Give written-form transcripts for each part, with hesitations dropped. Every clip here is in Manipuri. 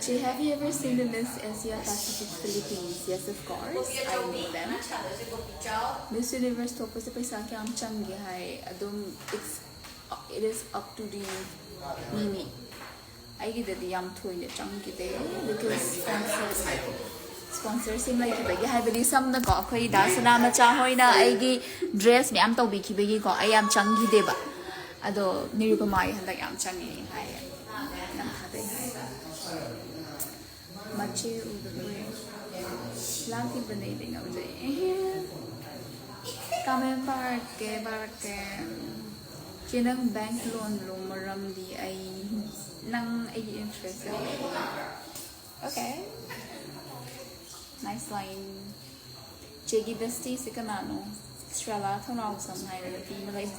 have you ever seen the Miss Asia Pacific Philippines? Yes, of course. I know them. Miss Universe top sa paisa kaya am changi hai. It is up to the Mimi. I get the yam toy changi there because sponsors seem like you have the some the go koi dasana macha hoina I dress me am to be kibigi go I am changi deba. Ado nirupamai like am changi hai. Machi udapre laki banay nga uje kami parke kinang bank loan lo maramdi ay nang ay interest okay nice line Jiggy bestie si kanano Srala thonao samhay na ti malay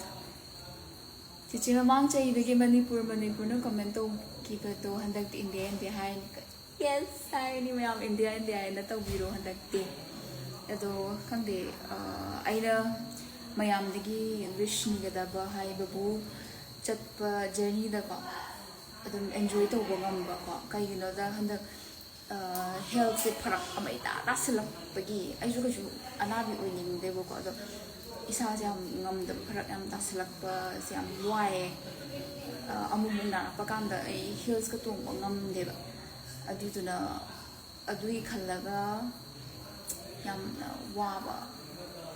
si chinamang chay dagi Manipur no komento kita to handag ti India hay yes, I ni mayam India ay nataw biro handagti. Ito kandi ay na mayam digi wish ni kada ba hay babu chat pa journey da ko. Ito enjoy to bangam ba ko. Kay you know da handag health se parak amay ta silap pagi. Ay juga ju anabi uning debo ko. Ito isa siya ngam da parak am ta silap pa siya why amumuna paganda ay health ka tung ngam deba. Aduna adui khalaga yamna waba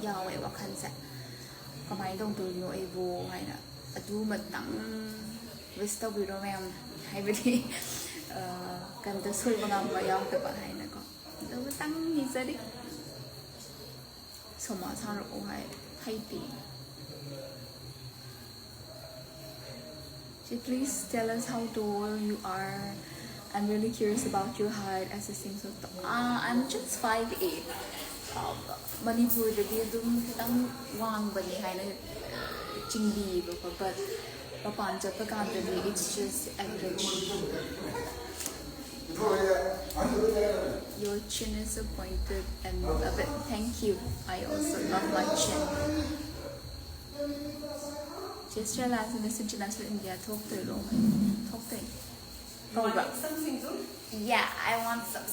yawe wakhanse kamai dong tu yo ebo haina adu matang wista biro mem haibedi kan ta sul bangam ba yaw ta ba haina ko do matang ni sari soma sar o hai haiti so please tell us how tall you are. I'm really curious about your height as a singer. I'm just 5'8". Manipur dagi dum kitang wang bani hai na chingbi ba but papan chat pa dagi it's just average. Your chin is so pointed and a bit. Thank you. I also love my chin. Just realized in this international India talk to you. You want something good? Yeah, I want some.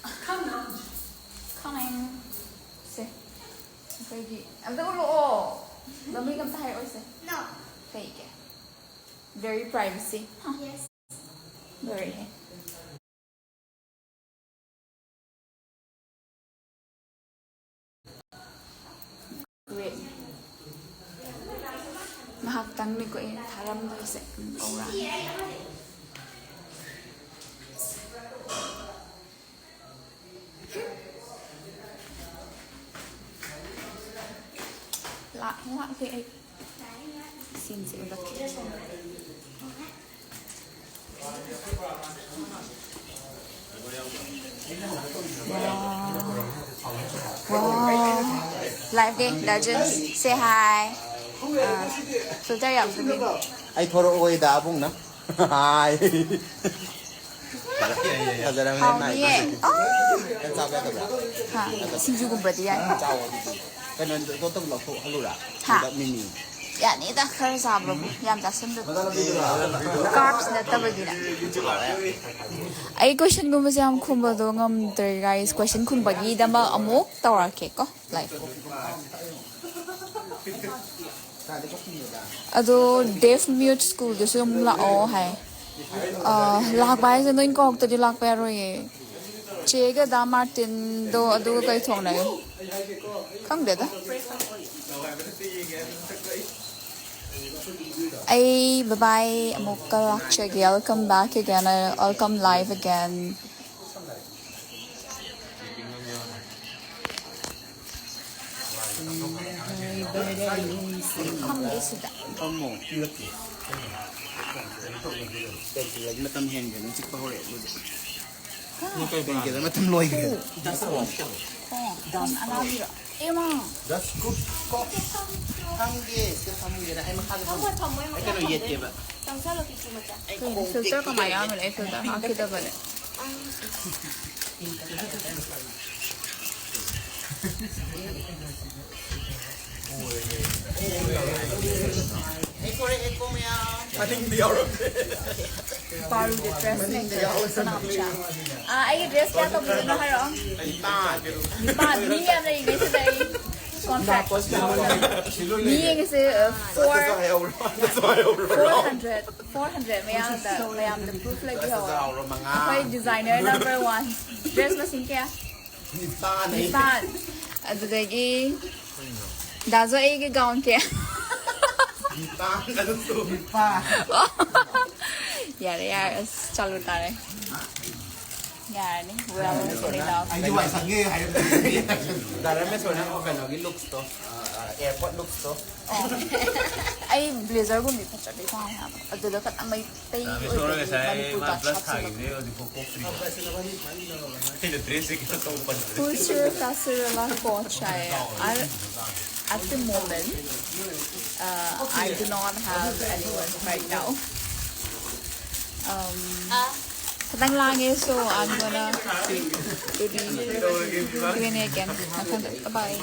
Come now. Coming. Say. Okay, I'm going to let me come to her also. No. Take it. Very privacy. Huh? Yes. Very. Great. Mahagtang ni ko haram mo isa. Alright. Lạ thì ấy xin sự vật wow live đi legend say hi so tell you something ai thoro oi da bung na hi how many xin chú cùng bật đi anh cái nên tôi tâm lọc thuộc luôn à mini dạ nãy ta khơi sao rồi làm ta xem được carbs là ta bagi na ai question ko masih am khum ba do ngam ter guys question khum bagi da ma amok tawra ke ko live ado deaf mute school de sum la o hai lak bai se noin kok ta di lak pa roi che ga da martin do ado kai thong nai không được á Hey, bye bye. Mukha welcome back again. I'll come live again. Không đi sự không mộtเป็นอะไรมาทำเห็นกันจิกพะโหเลยนี่ก็เป็นอะไรมาทำลอยกันดัสก์ดัสอะไรอ่ะEmma. That's good coffee. Hangi, hangi na ay makakita. Ay kano yet ba? Tangsa lo pichu macha. Filter ka maya mo filter ha kita ba. Eko maya. I think they are. Paru the dress neck Sanamcha. I dress that of the Nahara. Me and the contract. Me is 400. May am the proof like you. Designer number 1. Dress machine kya? Nipan. Adudagi Dazo a gown kya? Yeah, chalu tare. Yeah, ni. Well, sorry now. Ay, diwai sange hay. Dara me sona ko kano gi looks to. Airport looks to. Ay blazer ko ni pacha di ko ha. Adula kat amay tay. Sora ka sai ma plus thagi ne odi ko free. Ile dress ki to pan. Culture kasirala ko chai. At the moment, I do not have anyone right now. Katang lang eh, so I'm gonna do the Q&A again. Bye.